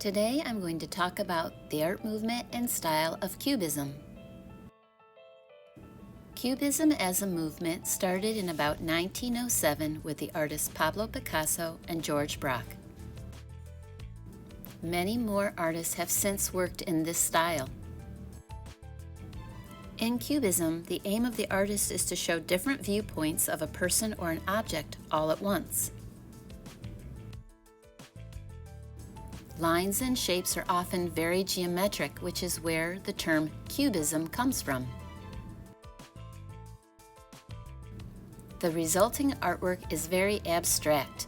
Today I'm going to talk about the art movement and style of Cubism. Cubism as a movement started in about 1907 with the artists Pablo Picasso and George Braque. Many more artists have since worked in this style. In Cubism, the aim of the artist is to show different viewpoints of a person or an object all at once. Lines and shapes are often very geometric, which is where the term Cubism comes from. The resulting artwork is very abstract.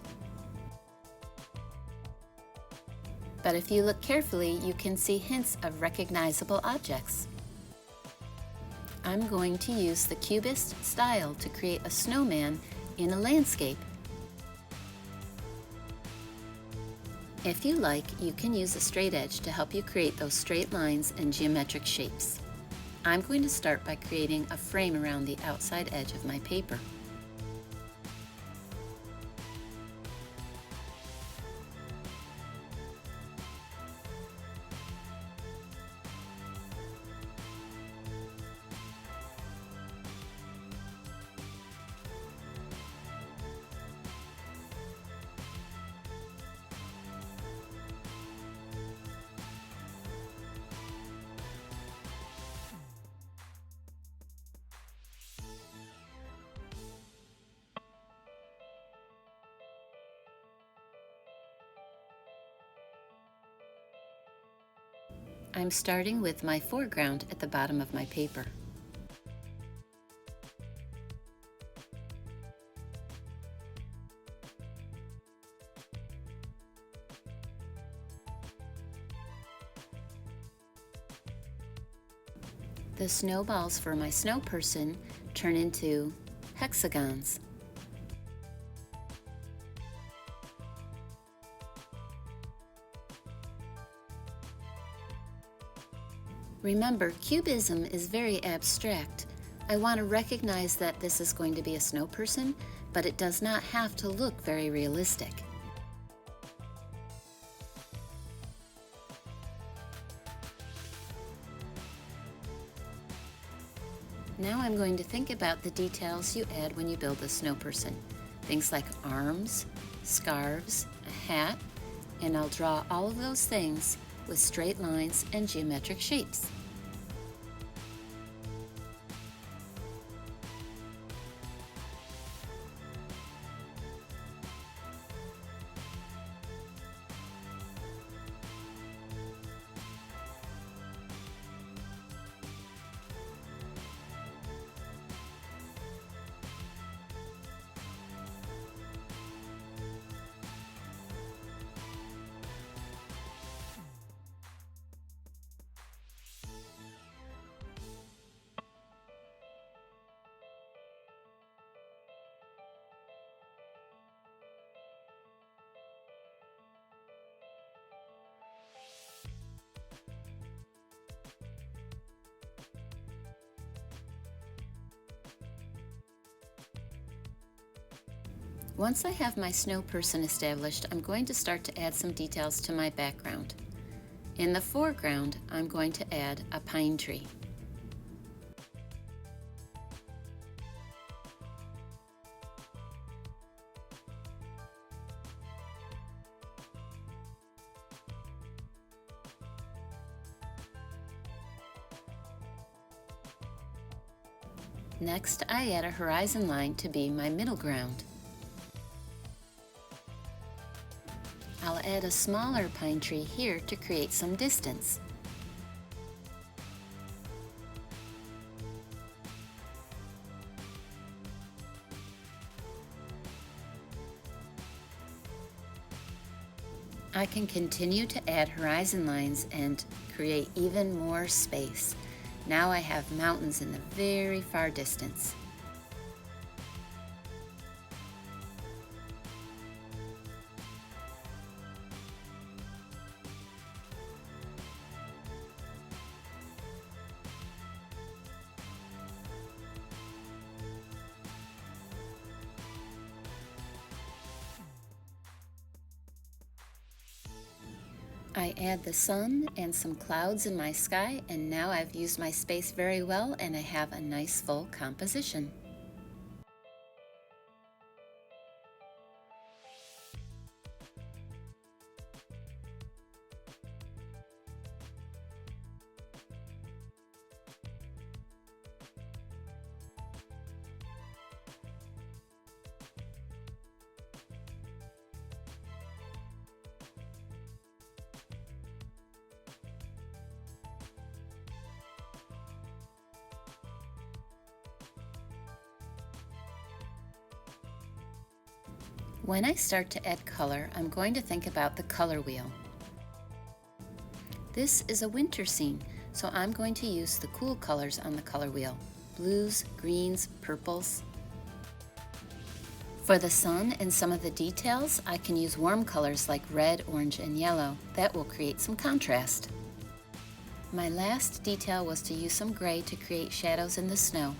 But if you look carefully, you can see hints of recognizable objects. I'm going to use the Cubist style to create a snowman in a landscape. If you like, you can use a straight edge to help you create those straight lines and geometric shapes. I'm going to start by creating a frame around the outside edge of my paper. I'm starting with my foreground at the bottom of my paper. The snowballs for my snow person turn into hexagons. Remember, Cubism is very abstract. I want to recognize that this is going to be a snow person, but it does not have to look very realistic. Now I'm going to think about the details you add when you build a snow person. Things like arms, scarves, a hat, and I'll draw all of those things with straight lines and geometric shapes. Once I have my snow person established, I'm going to start to add some details to my background. In the foreground, I'm going to add a pine tree. Next, I add a horizon line to be my middle ground. I'll add a smaller pine tree here to create some distance. I can continue to add horizon lines and create even more space. Now I have mountains in the very far distance. I add the sun and some clouds in my sky, and now I've used my space very well and I have a nice full composition. When I start to add color, I'm going to think about the color wheel. This is a winter scene, so I'm going to use the cool colors on the color wheel: blues, greens, purples. For the sun and some of the details, I can use warm colors like red, orange, and yellow. That will create some contrast. My last detail was to use some gray to create shadows in the snow.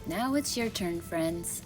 Now it's your turn, friends.